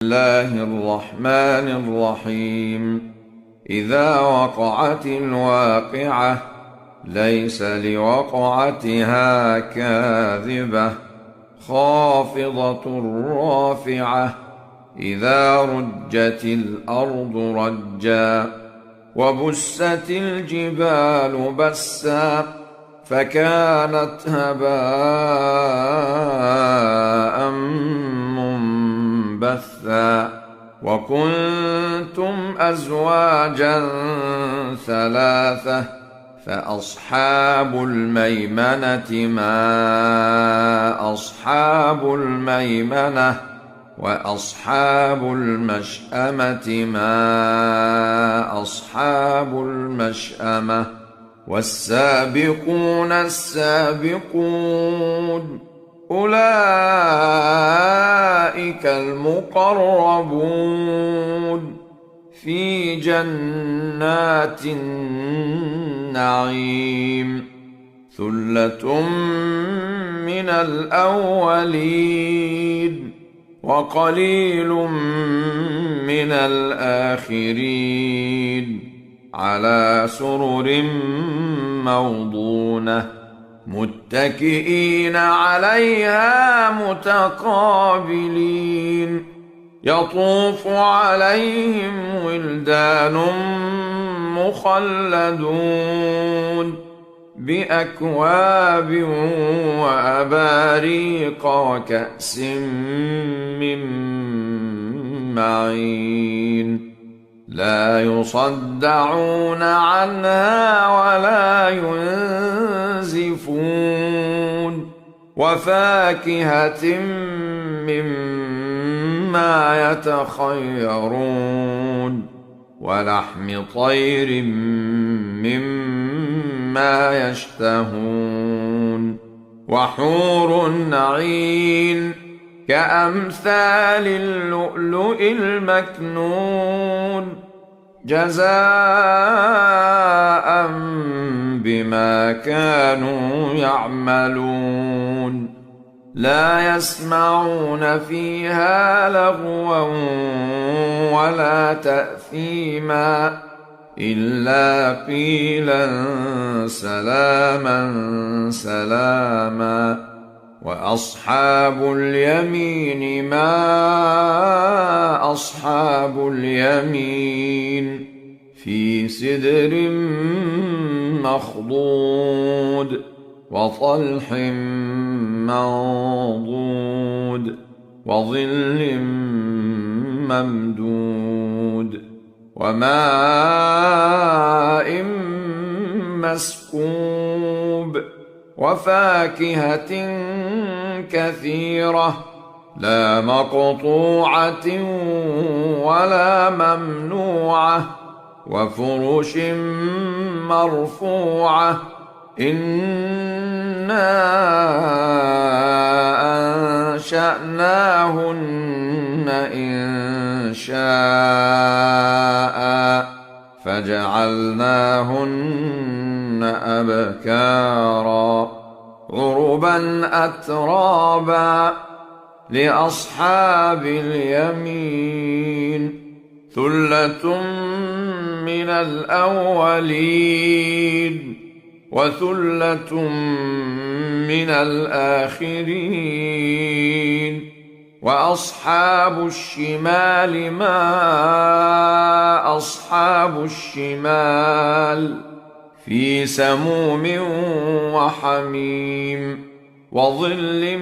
الله الرحمن الرحيم. إذا وقعت الواقعة ليس لوقعتها كاذبة خافضة رافعة إذا رجت الأرض رجا وبست الجبال بسا فكانت هباء منبثا وكنتم أزواجا ثلاثة فأصحاب الميمنة ما أصحاب الميمنة وأصحاب المشأمة ما أصحاب المشأمة والسابقون السابقون أولئك المقربون في جنات النعيم ثلة من الأولين وقليل من الآخرين على سرر موضونة متكئين عليها متقابلين يطوف عليهم ولدان مخلدون بأكواب وأباريق وكأس من معين لا يصدعون عنها ولا ينزفون وفاكهة مما يتخيرون ولحم طير مما يشتهون وحور عين كأمثال اللؤلؤ المكنون جزاء بما كانوا يعملون لا يسمعون فيها لغوا ولا تأثيما إلا قيلا سلاما سلاما وأصحاب اليمين ما أصحاب اليمين في سدر مخضود وطلح منضود وظل ممدود وماء مسكوب وفاكهة كثيرة لا مقطوعة ولا ممنوعة وفرش مرفوعة إنا أنشأناهن إنشاء فجعلناهن أبكارا عربا أترابا لأصحاب اليمين ثلة من الأولين وثلة من الآخرين وأصحاب الشمال ما أصحاب الشمال في سموم وحميم وظل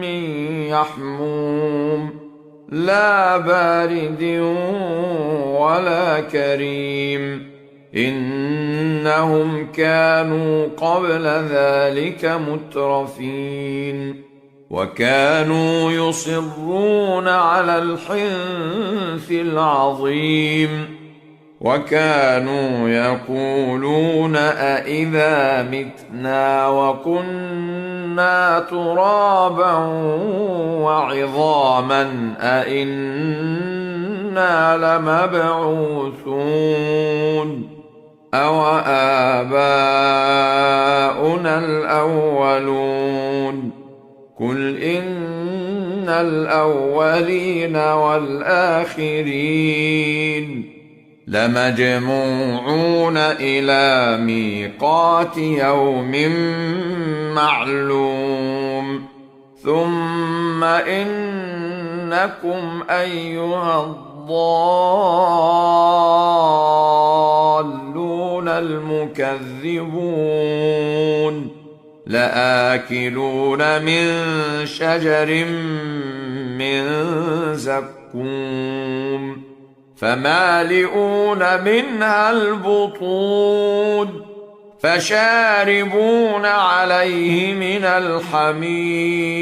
من يحموم لا بارد ولا كريم إنهم كانوا قبل ذلك مترفين وكانوا يصرون على الحنث العظيم وكانوا يقولون أإذا متنا وكنا ترابا وعظاما أإنا لمبعوثون أو آباؤنا الأولون قل إن الأولين والآخرين لمجموعون إلى ميقات يوم معلوم ثم إنكم أيها الضالون المكذبون لآكلون من شجر من زقوم فمالئون منها البطون فشاربون عليه من الحميم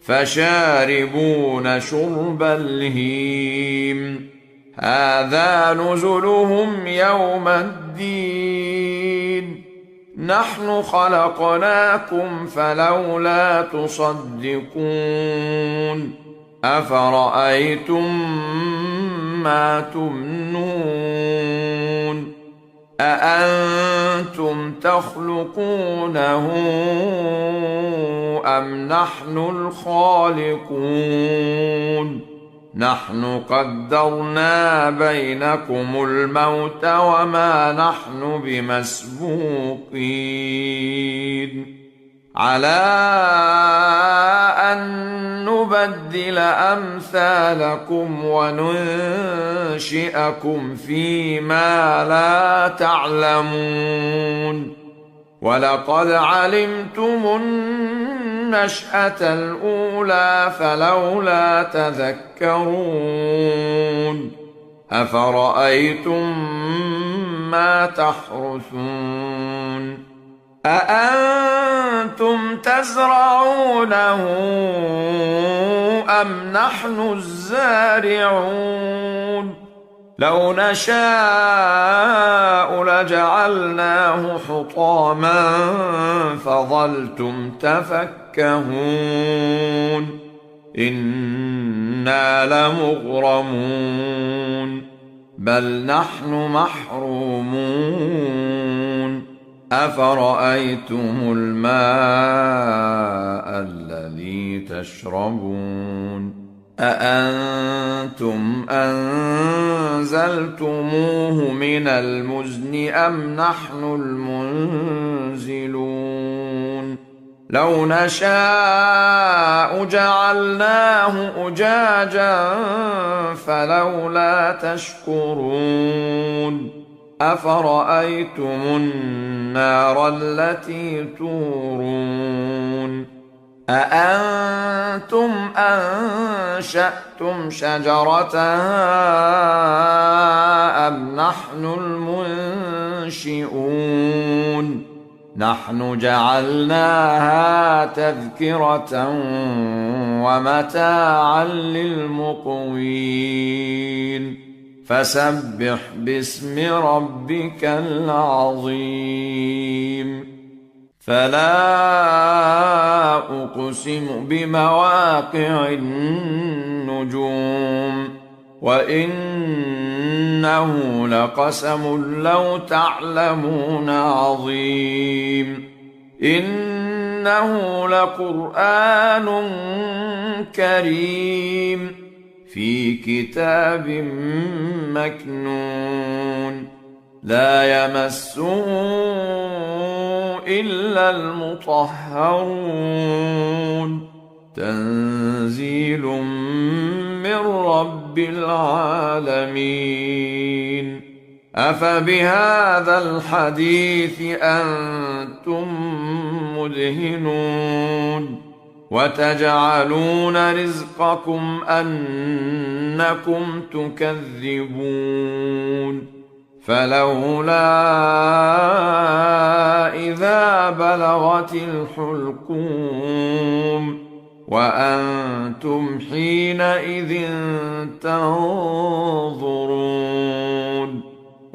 فشاربون شرب الهيم هذا نزلهم يوم الدين نحن خلقناكم فلولا تصدقون أفرأيتم ما تمنون أأنتم تخلقونه أم نحن الخالقون نحن قدرنا بينكم الموت وما نحن بمسبوقين على أن نبدل أمثالكم وننشئكم فيما لا تعلمون ولقد علمتم النشأة الأولى فلولا تذكرون أفرأيتم ما تحرثون أأنتم تزرعونه أم نحن الزارعون لو نشاء لجعلناه حطاما فظلتم تفكهون إنا لمغرمون بل نحن محرومون أفرأيتم الماء الذي تشربون أأنتم أنزلتموه من المزن أم نحن المنزلون لو نشاء جعلناه أجاجا فلولا تشكرون أفرأيتم النار التي تورون أأنتم أنشأتم شجرتها أم نحن المنشئون نحن جعلناها تذكرة ومتاعا للمقوين فسبح باسم ربك العظيم فلا أقسم بمواقع النجوم وإنه لقسم لو تعلمون عظيم إنه لقرآن كريم في كتاب مكنون لا يمسه إلا المطهرون تنزيل من رب العالمين أفبهذا الحديث أنتم مدهنون وتجعلون رزقكم أنكم تكذبون فلولا إذا بلغت الحلقوم وأنتم حينئذ تنظرون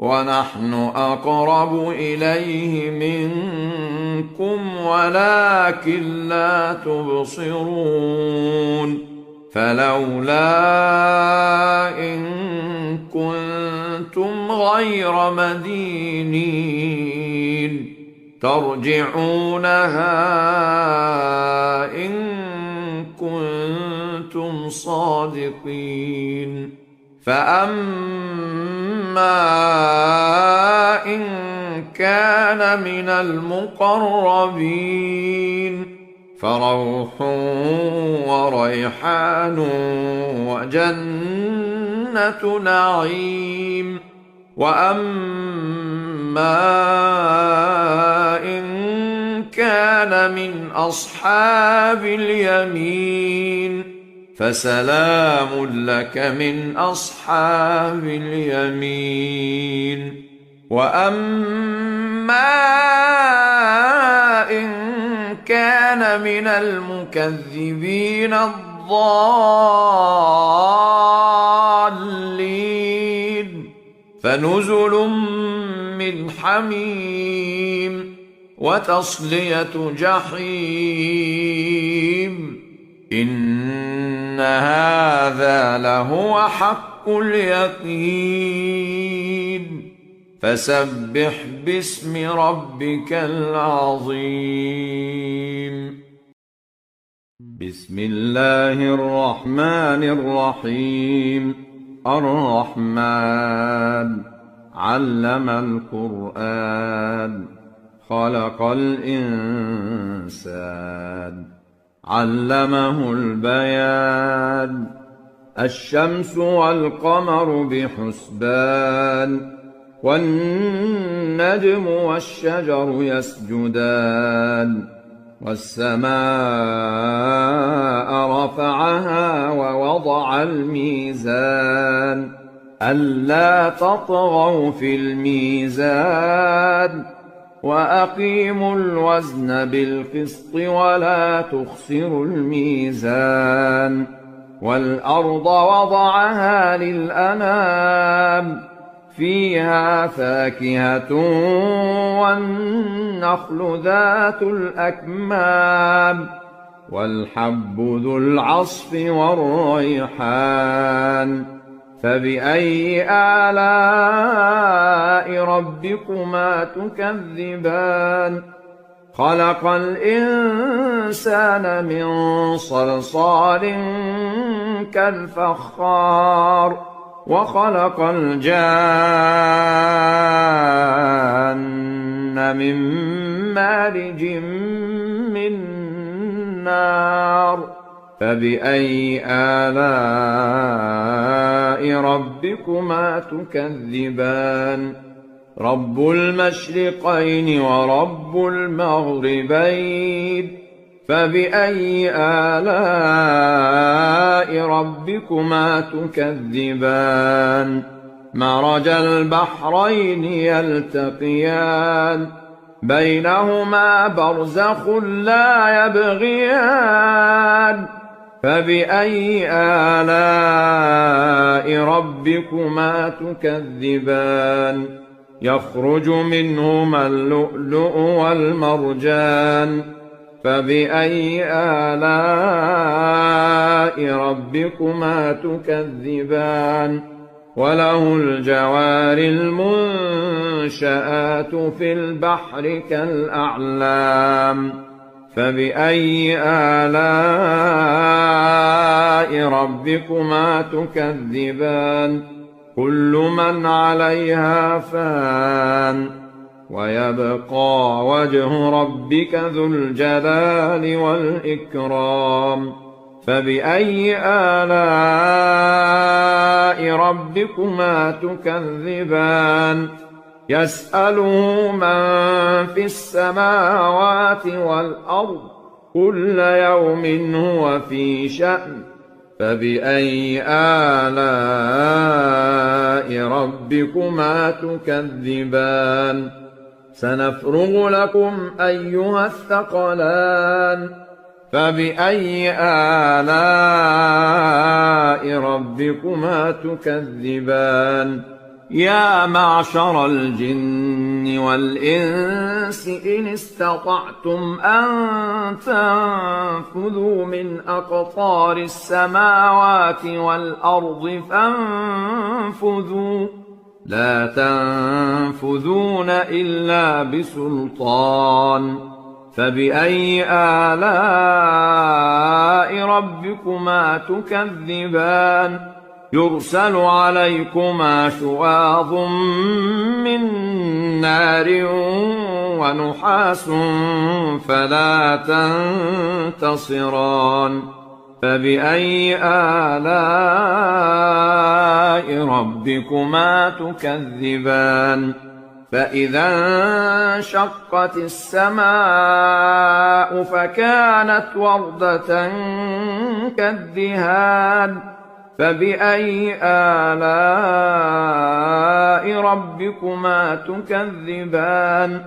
ونحن أقرب إليه منكم ولكن لا تبصرون فلولا إن كنتم غير مدينين ترجعونها إن كنتم صادقين فأما إن كان من المقربين فروح وريحان وجنة نعيم وأما إن كان من أصحاب اليمين فسلام لك من أصحاب اليمين وأما إن كان من المكذبين الضالين فنزل من حميم وتصلية جحيم إن هذا لهو حق اليقين فسبح باسم ربك العظيم. بسم الله الرحمن الرحيم. الرحمن علم القرآن خلق الإنسان علمه البيان الشمس والقمر بحسبان والنجم والشجر يسجدان والسماء رفعها ووضع الميزان ألا تطغوا في الميزان وأقيموا الوزن بالقسط ولا تخسروا الميزان والأرض وضعها للأنام فيها فاكهة والنخل ذات الأكمام والحب ذو العصف والريحان فبأي آلاء ربكما تكذبان خلق الإنسان من صلصال كالفخار وخلق الجان من مارج من نار فبأي آلاء ربكما تكذبان رب المشرقين ورب المغربين فبأي آلاء ربكما تكذبان مرج البحرين يلتقيان بينهما برزخ لا يبغيان فبأي آلاء ربكما تكذبان يخرج منهما اللؤلؤ والمرجان فبأي آلاء ربكما تكذبان وله الجوار المنشآت في البحر كالأعلام فبأي آلاء ربكما تكذبان كل من عليها فان ويبقى وجه ربك ذو الجلال والإكرام فبأي آلاء ربكما تكذبان يسأله من في السماوات والأرض كل يوم هو في شأن فبأي آلاء ربكما تكذبان سنفرغ لكم أيها الثقلان فبأي آلاء ربكما تكذبان يا معشر الجن والإنس إن استطعتم أن تنفذوا من أقطار السماوات والأرض فانفذوا لا تنفذون إلا بسلطان فبأي آلاء ربكما تكذبان يرسل عليكما شواظ من نار ونحاس فلا تنتصران فبأي آلاء ربكما تكذبان فإذا انشقت السماء فكانت وردة كالدهان فبأي آلاء ربكما تكذبان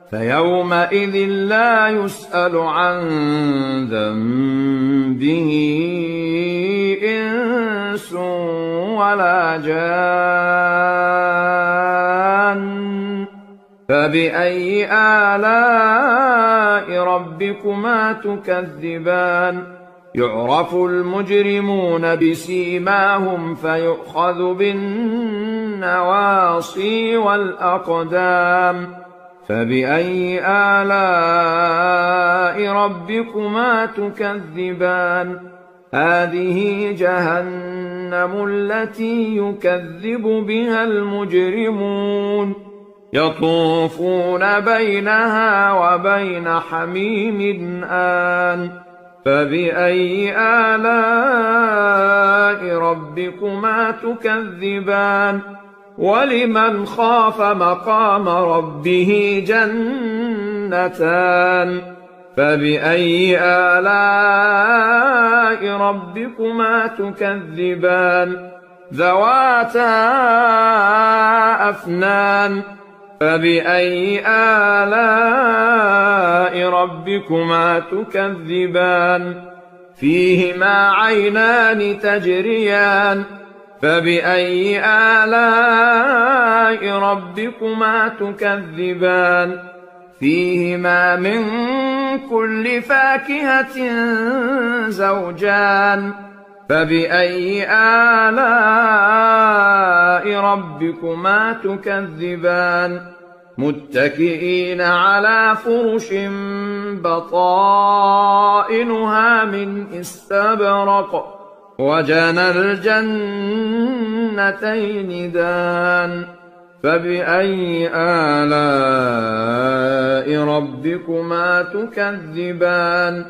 فيومئذ لا يسأل عن ذنبه إنس ولا جان فبأي آلاء ربكما تكذبان يعرف المجرمون بسيماهم فيؤخذ بالنواصي والأقدام فبأي آلاء ربكما تكذبان هذه جهنم التي يكذب بها المجرمون يطوفون بينها وبين حميم آن فبأي آلاء ربكما تكذبان ولمن خاف مقام ربه جنتان فبأي آلاء ربكما تكذبان ذواتا أفنان فبأي آلاء ربكما تكذبان فيهما عينان تجريان فبأي آلاء ربكما تكذبان فيهما من كل فاكهة زوجان فبأي آلاء ربكما تكذبان متكئين على فرش بطائنها من استبرق وجنى الجنتين دان فبأي آلاء ربكما تكذبان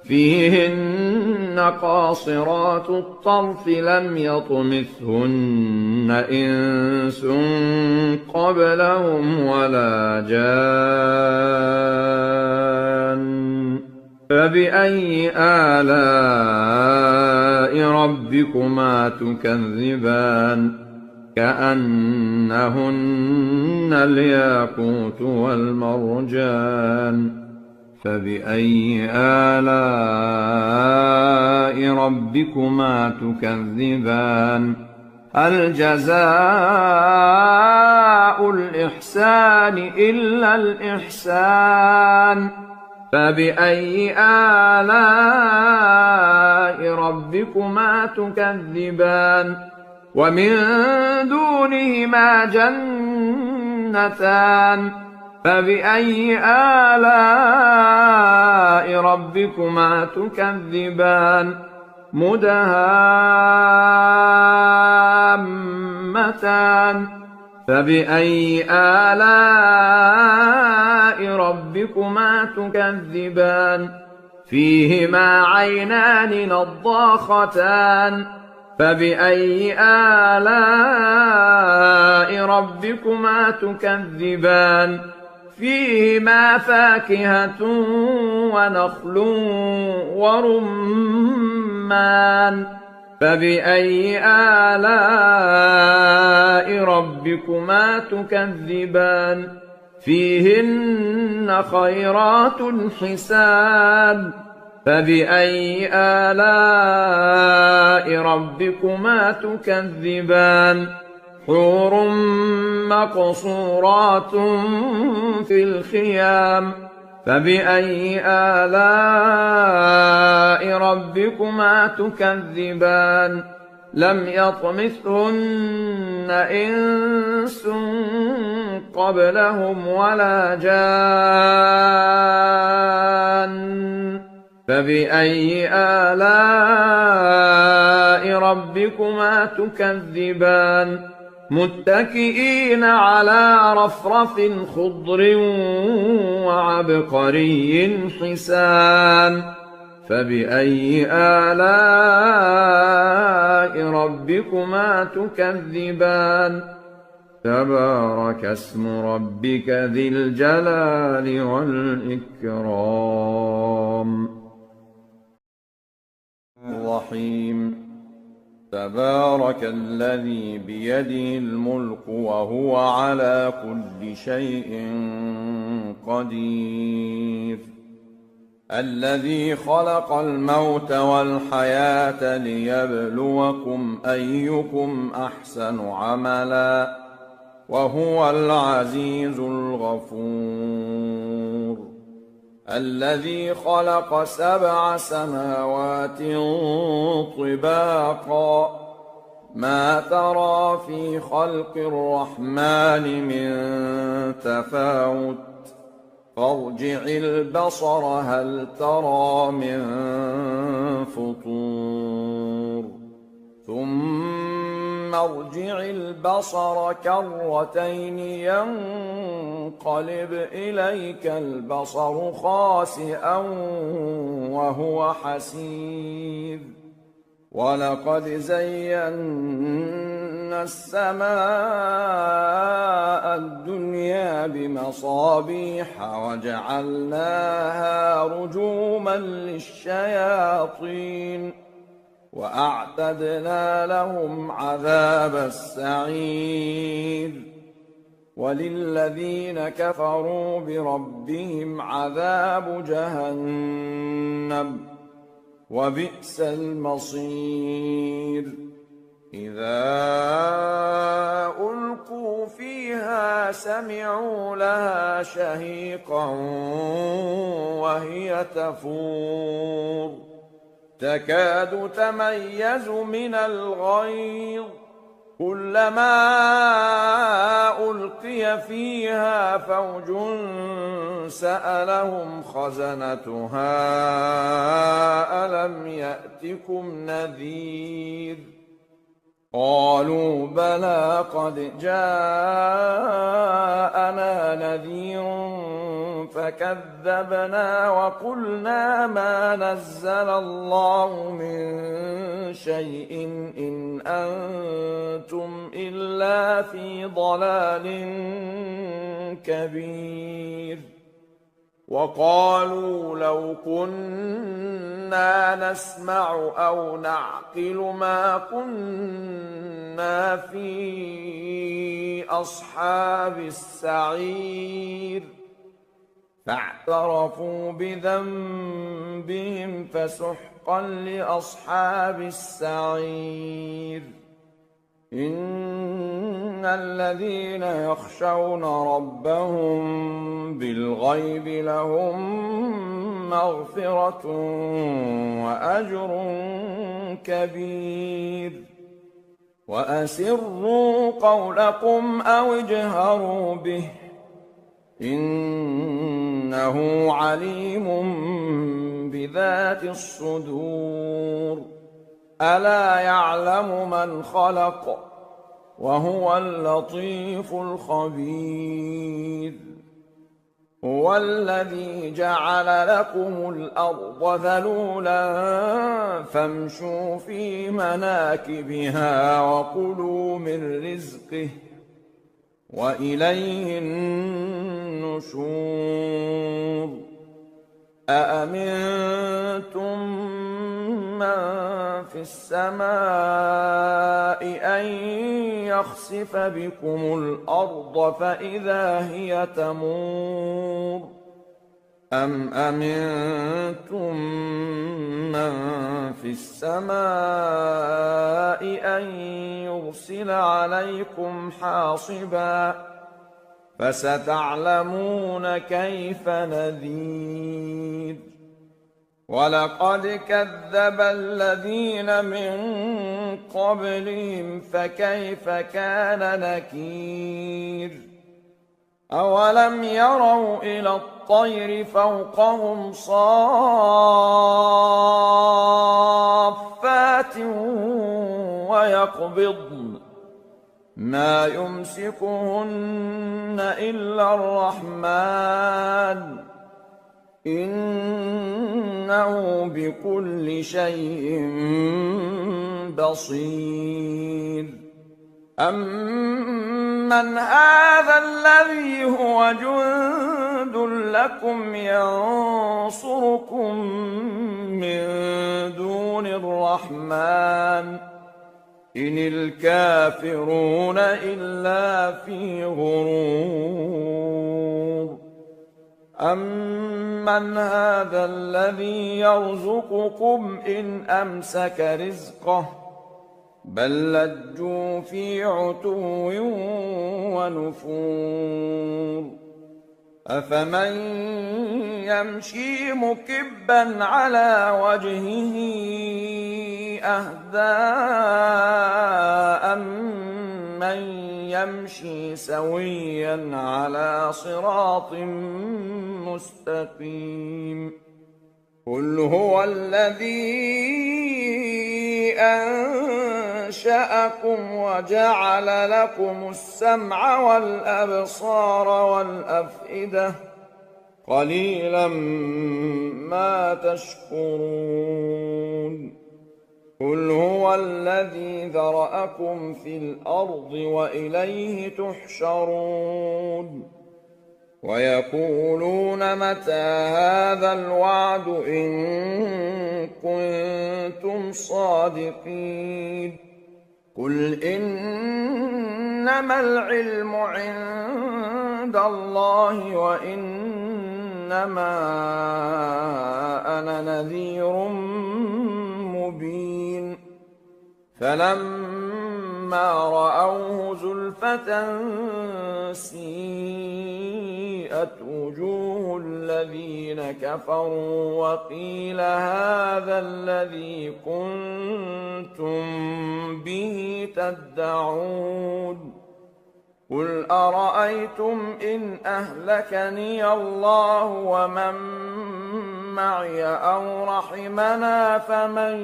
فيهن قاصرات الطرف لم يطمثهن إنس قبلهم ولا جان فبأي آلاء ربكما تكذبان كأنهن الياقوت والمرجان فبأي آلاء ربكما تكذبان هل جزاء الإحسان إلا الإحسان فبأي آلاء ربكما تكذبان ومن دونهما جنتان فبأي آلاء ربكما تكذبان مدهامتان فبأي آلاء ربكما تكذبان فيهما عينان نضاختان فبأي آلاء ربكما تكذبان فيهما فاكهة ونخل ورمان فبأي آلاء ربكما تكذبان فيهن خيرات حسان فبأي آلاء ربكما تكذبان حور مقصورات في الخيام فبأي آلاء ربكما تكذبان لم يطمثهن إنس قبلهم ولا جان فبأي آلاء ربكما تكذبان متكئين على رفرف خضر وعبقري حسان فبأي آلاء ربكما تكذبان تبارك اسم ربك ذي الجلال والإكرام الرحيم تبارك الذي بيده الملك وهو على كل شيء قدير الذي خلق الموت والحياة ليبلوكم أيكم أحسن عملا وهو العزيز الغفور الذي خلق 7 سماوات طباقا ما ترى في خلق الرحمن من تفاوت فارجع البصر هل ترى من فطور ثم ارجع البصر كرتين ينقلب إليك البصر خاسئا وهو حسير ولقد زينا السماء الدنيا بمصابيح وجعلناها رجوما للشياطين وأعتدنا لهم عذاب السعير وللذين كفروا بربهم عذاب جهنم وبئس المصير إذا ألقوا فيها سمعوا لها شهيقا وهي تفور تكاد تميز من الغيظ كلما ألقي فيها فوج سألهم خزنتها ألم يأتكم نذير قالوا بلى قد جاءنا نذير فكذبنا وقلنا ما نزل الله من شيء إن أنتم إلا في ضلال كبير وقالوا لو كنا نسمع أو نعقل ما كنا في أصحاب السعير فاعترفوا بذنبهم فسحقا لأصحاب السعير إن الذين يخشون ربهم بالغيب لهم مغفرة وأجر كبير وأسروا قولكم أو اجهروا به إنه عليم بذات الصدور ألا يعلم من خلق وهو اللطيف الخبير هو الذي جعل لكم الأرض ذلولا فامشوا في مناكبها وكلوا من رزقه وإليه النشور أأمنتم من في السماء أن يخسف بكم الأرض فإذا هي تمور أم أمنتم من في السماء أن يرسل عليكم حاصبا فستعلمون كيف نذير ولقد كذب الذين من قبلهم فكيف كان نكير أولم يروا إلى الطير فوقهم صافات ويقبضن ما يمسكهن إلا الرحمن إنه بكل شيء بصير أمن هذا الذي هو جند لكم ينصركم من دون الرحمن إن الكافرون إلا في غرور أمن هذا الذي يرزقكم إن أمسك رزقه بل لجوا في عتو ونفور أفمن يمشي مكبا على وجهه أهدى أمن يمشي سويا على صراط مستقيم قل هو الذي أنشأكم وجعل لكم السمع والأبصار والأفئدة قليلا ما تشكرون قل هو الذي ذرأكم في الأرض وإليه تحشرون ويقولون متى هذا الوعد إن كنتم صادقين قل إنما العلم عند الله وإنما أنا نذير مبين فلما رأوه زلفة سيئت وجوه الذين كفروا وقيل هذا الذي كنتم به تدعون قل أرأيتم إن أهلكني الله ومن معي أو رحمنا فمن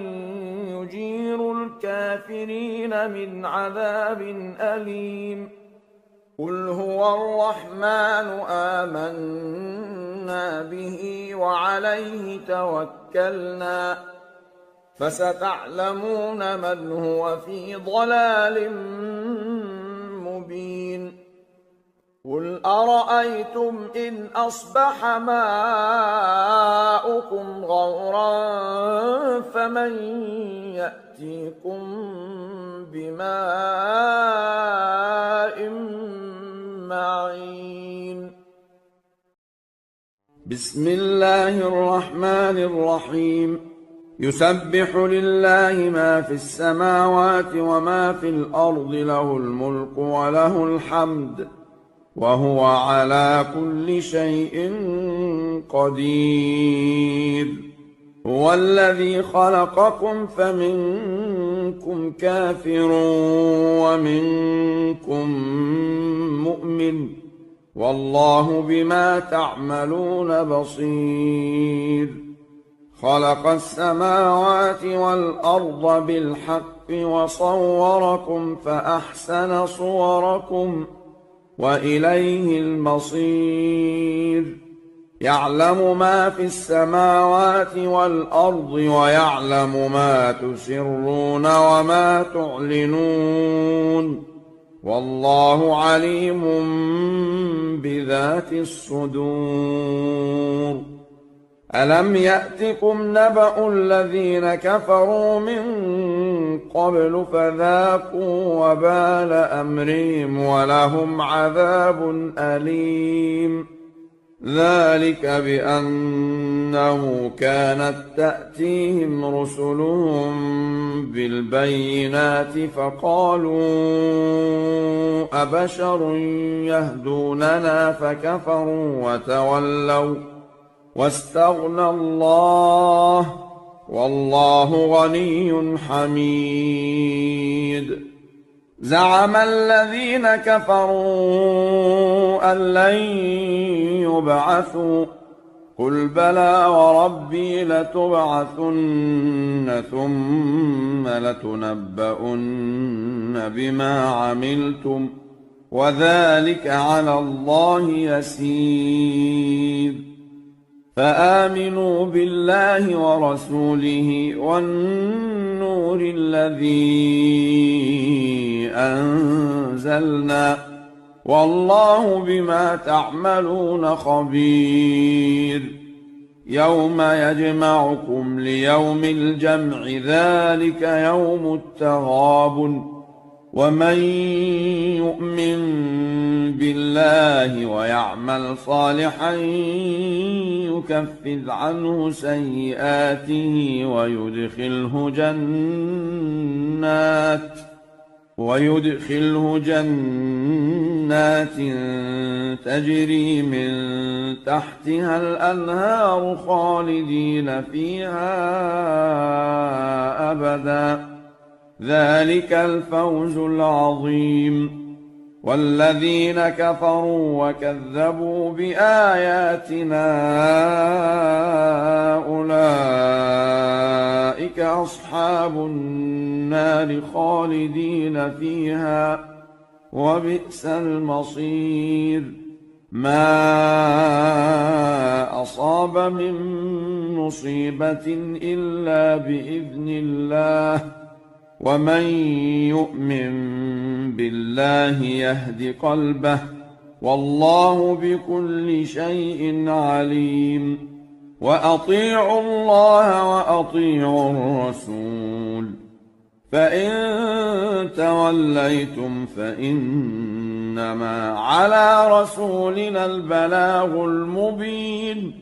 يجير الكافرين من عذاب أليم قل هو الرحمن آمنا به وعليه توكلنا فستعلمون من هو في ضلال مبين قل أرأيتم إن أصبح ماؤكم غورا فمن يأتيكم بماء معين بسم الله الرحمن الرحيم يسبح لله ما في السماوات وما في الأرض له الملك وله الحمد وهو على كل شيء قدير هو الذي خلقكم فمنكم كافر ومنكم مؤمن والله بما تعملون بصير خلق السماوات والأرض بالحق وصوركم فأحسن صوركم وإليه المصير يعلم ما في السماوات والأرض ويعلم ما تسرون وما تعلنون والله عليم بذات الصدور ألم يأتكم نبأ الذين كفروا من قبل فذاقوا وبال أمرهم ولهم عذاب أليم ذلك بأنه كانت تأتيهم رسلهم بالبينات فقالوا أبشر يهدوننا فكفروا واستغنى الله والله غني حميد. زعم الذين كفروا أن لن يبعثوا قل بلى وربي لتبعثن ثم لتنبؤن بما عملتم وذلك على الله يسير. فآمنوا بالله ورسوله والنور الذي أنزلنا والله بما تعملون خبير. يوم يجمعكم ليوم الجمع ذلك يوم التغابن. ومن يؤمن بالله ويعمل صالحا يكفر عنه سيئاته ويدخله جنات تجري من تحتها الأنهار خالدين فيها أبدا ذلك الفوز العظيم. والذين كفروا وكذبوا بآياتنا أولئك أصحاب النار خالدين فيها وبئس المصير. ما أصاب من مصيبة إلا بإذن الله ومن يؤمن بالله يهد قلبه والله بكل شيء عليم. وأطيعوا الله وأطيعوا الرسول فإن توليتم فإنما على رسولنا البلاغ المبين.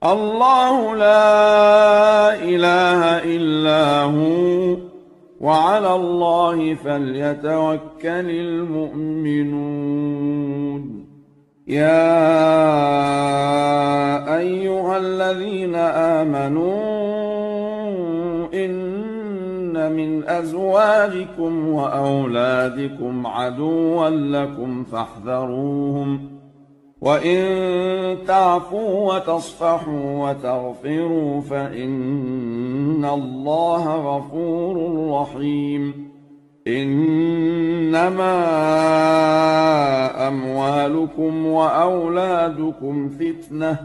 الله لا إله إلا هو وعلى الله فليتوكل المؤمنون. يا أيها الذين آمنوا إن من أزواجكم وأولادكم عدوا لكم فاحذروهم وإن تعفوا وتصفحوا وتغفروا فإن الله غفور رحيم. إنما أموالكم وأولادكم فتنة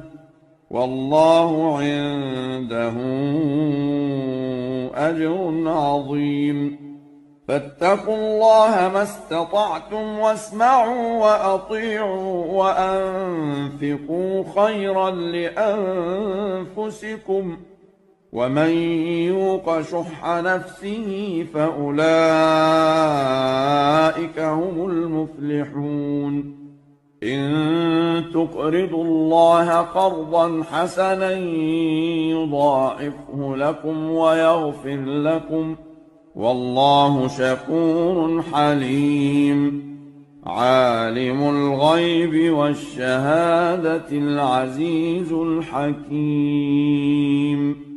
والله عنده أجر عظيم. فاتقوا الله ما استطعتم واسمعوا وأطيعوا وأنفقوا خيرا لأنفسكم ومن يوق شح نفسه فأولئك هم المفلحون. إن تقرضوا الله قرضا حسنا يضاعفه لكم ويغفر لكم والله شكور حليم. عالم الغيب والشهادة العزيز الحكيم.